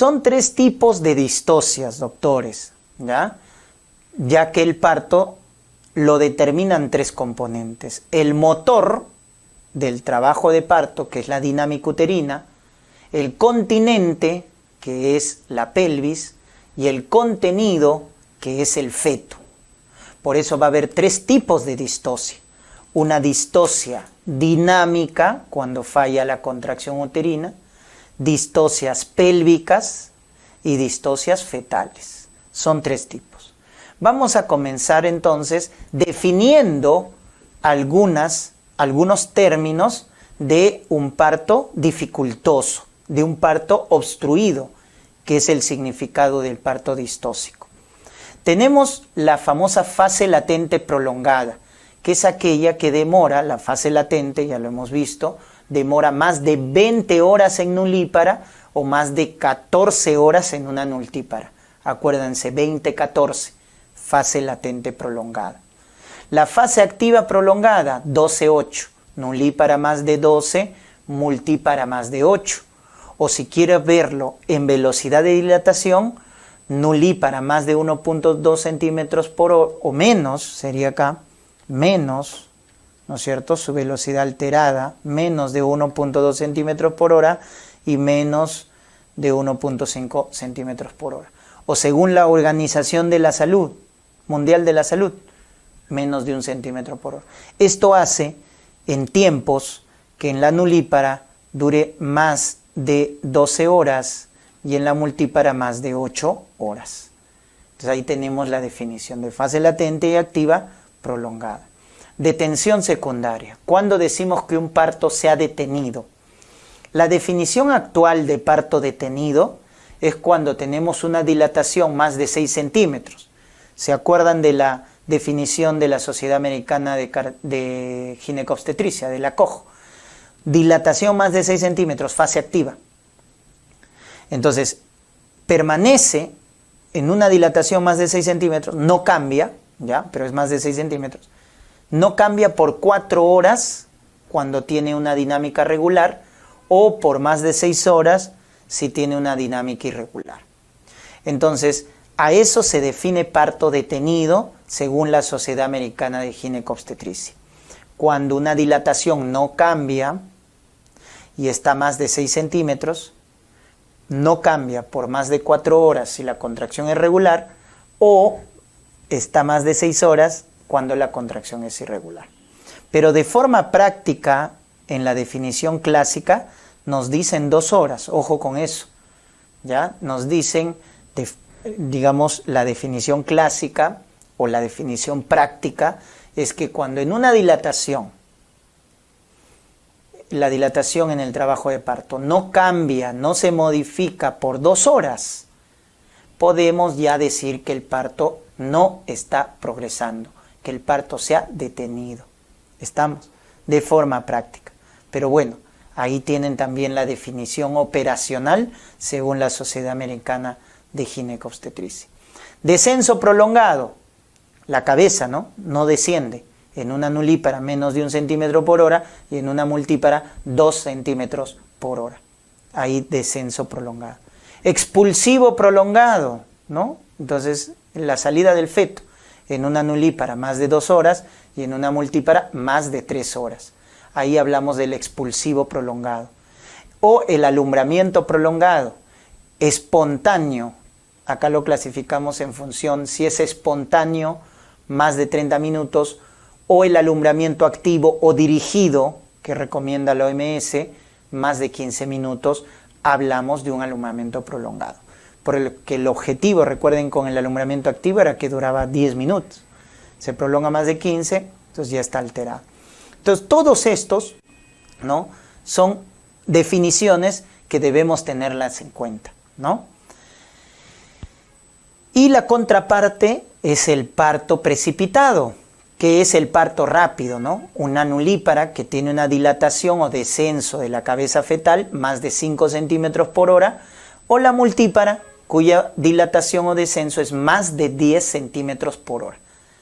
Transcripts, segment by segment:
Son 3 tipos de distocias, doctores, ya que el parto lo determinan 3 componentes. El motor del trabajo de parto, que es la dinámica uterina, el continente, que es la pelvis, y el contenido, que es el feto. Por eso va a haber 3 tipos de distocia. Una distocia dinámica, cuando falla la contracción uterina, distocias pélvicas y distocias fetales. Son 3 tipos. Vamos a comenzar entonces definiendo algunos términos de un parto dificultoso, de un parto obstruido, que es el significado del parto distóxico. Tenemos la famosa fase latente prolongada, que es aquella que demora, la fase latente, ya lo hemos visto, demora más de 20 horas en nulípara o más de 14 horas en una nultípara. Acuérdense, 20-14, fase latente prolongada. La fase activa prolongada, 12-8, nulípara más de 12, multípara más de 8. O si quieres verlo en velocidad de dilatación, nulípara más de 1.2 centímetros por hora, o menos, sería acá, menos, ¿no es cierto?, su velocidad alterada, menos de 1.2 centímetros por hora y menos de 1.5 centímetros por hora. O según la Organización de la Salud, Mundial de la Salud, menos de 1 centímetro por hora. Esto hace en tiempos que en la nulípara dure más de 12 horas y en la multípara más de 8 horas. Entonces ahí tenemos la definición de fase latente y activa prolongada. Detención secundaria. ¿Cuándo decimos que un parto se ha detenido? La definición actual de parto detenido es cuando tenemos una dilatación más de 6 centímetros. ¿Se acuerdan de la definición de la Sociedad Americana de Ginecobstetricia, de la COG? Dilatación más de 6 centímetros, fase activa. Entonces, permanece en una dilatación más de 6 centímetros, no cambia, ¿ya? Pero es más de 6 centímetros. No cambia por 4 horas cuando tiene una dinámica regular o por más de 6 horas si tiene una dinámica irregular. Entonces, a eso se define parto detenido según la Sociedad Americana de Ginecobstetricia. Cuando una dilatación no cambia y está más de 6 centímetros, no cambia por más de 4 horas si la contracción es regular o está más de 6 horas cuando la contracción es irregular. Pero de forma práctica, en la definición clásica, nos dicen 2 horas, ojo con eso, ¿ya? Nos dicen, digamos, la definición clásica o la definición práctica es que cuando en una dilatación, la dilatación en el trabajo de parto no cambia, no se modifica por 2 horas, podemos ya decir que el parto no está progresando, que el parto se ha detenido. Estamos de forma práctica. Pero bueno, ahí tienen también la definición operacional según la Sociedad Americana de Ginecobstetricia. Descenso prolongado. La cabeza, no desciende. En una nulípara menos de 1 centímetro por hora y en una multípara 2 centímetros por hora. Ahí descenso prolongado. Expulsivo prolongado, ¿no? Entonces, la salida del feto en una nulípara más de 2 horas y en una multípara más de 3 horas. Ahí hablamos del expulsivo prolongado. O el alumbramiento prolongado, espontáneo. Acá lo clasificamos en función si es espontáneo, más de 30 minutos, o el alumbramiento activo o dirigido, que recomienda la OMS, más de 15 minutos, hablamos de un alumbramiento prolongado. Porque el objetivo, recuerden, con el alumbramiento activo era que duraba 10 minutos. Se prolonga más de 15, entonces ya está alterado. Entonces, todos estos, ¿no?, son definiciones que debemos tenerlas en cuenta, ¿no? Y la contraparte es el parto precipitado, que es el parto rápido, ¿no? Una nulípara que tiene una dilatación o descenso de la cabeza fetal más de 5 centímetros por hora, o la multípara, cuya dilatación o descenso es más de 10 centímetros por hora.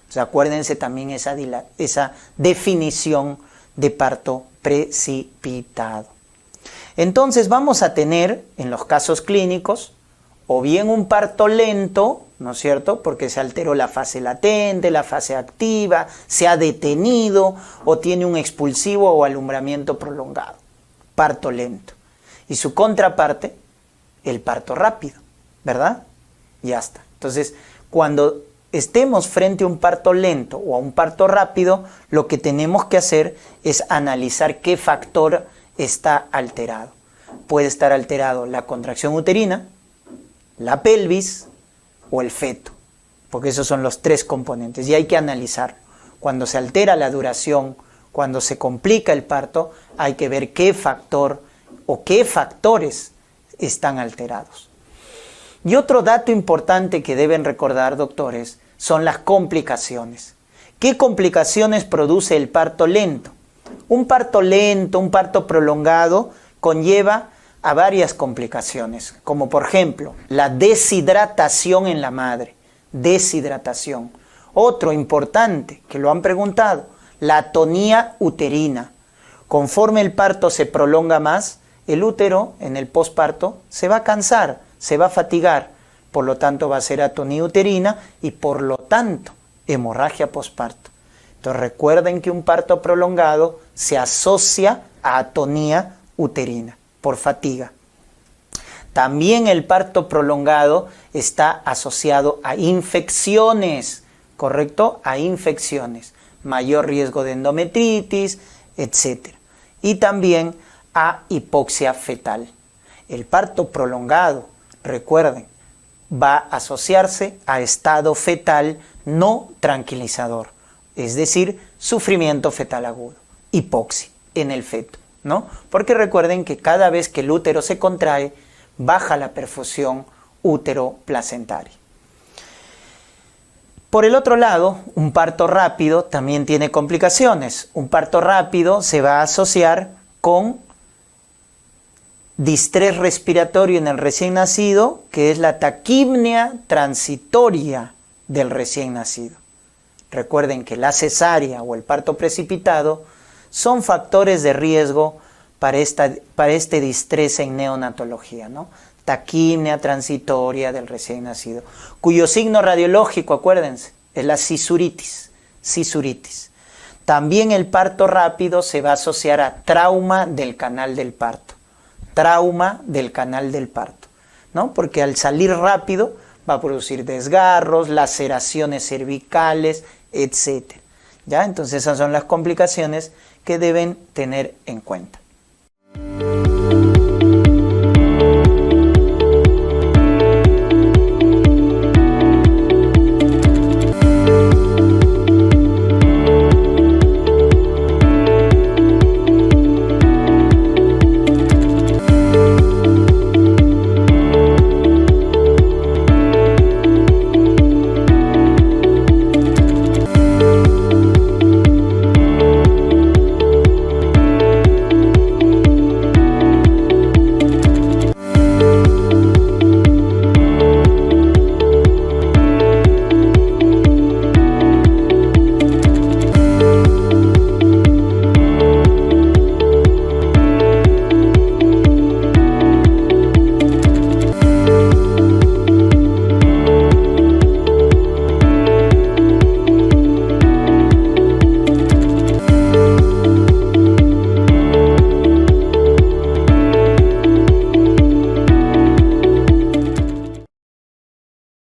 O sea, acuérdense también esa definición de parto precipitado. Entonces vamos a tener, en los casos clínicos, o bien un parto lento, ¿no es cierto? Porque se alteró la fase latente, la fase activa, se ha detenido o tiene un expulsivo o alumbramiento prolongado. Parto lento. Y su contraparte, el parto rápido, ¿verdad? Ya está. Entonces, cuando estemos frente a un parto lento o a un parto rápido, lo que tenemos que hacer es analizar qué factor está alterado. Puede estar alterado la contracción uterina, la pelvis o el feto, porque esos son los tres componentes y hay que analizar. Cuando se altera la duración, cuando se complica el parto, hay que ver qué factor o qué factores están alterados. Y otro dato importante que deben recordar, doctores, son las complicaciones. ¿Qué complicaciones produce el parto lento? Un parto lento, un parto prolongado, conlleva a varias complicaciones, como por ejemplo, la deshidratación en la madre. Deshidratación. Otro importante, que lo han preguntado, la atonía uterina. Conforme el parto se prolonga más, el útero en el posparto se va a cansar, se va a fatigar, por lo tanto va a ser atonía uterina y por lo tanto hemorragia posparto. Entonces recuerden que un parto prolongado se asocia a atonía uterina por fatiga. También el parto prolongado está asociado a infecciones, ¿correcto? A infecciones, mayor riesgo de endometritis, etc. Y también a hipoxia fetal. El parto prolongado, recuerden, va a asociarse a estado fetal no tranquilizador, es decir, sufrimiento fetal agudo, hipoxia en el feto, ¿no? Porque recuerden que cada vez que el útero se contrae, baja la perfusión útero-placentaria. Por el otro lado, un parto rápido también tiene complicaciones. Un parto rápido se va a asociar con distrés respiratorio en el recién nacido, que es la taquipnea transitoria del recién nacido. Recuerden que la cesárea o el parto precipitado son factores de riesgo para este distrés en neonatología, ¿no? Taquipnea transitoria del recién nacido, cuyo signo radiológico, acuérdense, es la cisuritis. También el parto rápido se va a asociar a trauma del canal del parto. Trauma del canal del parto, ¿no? Porque al salir rápido va a producir desgarros, laceraciones cervicales, etc. ¿Ya? Entonces esas son las complicaciones que deben tener en cuenta.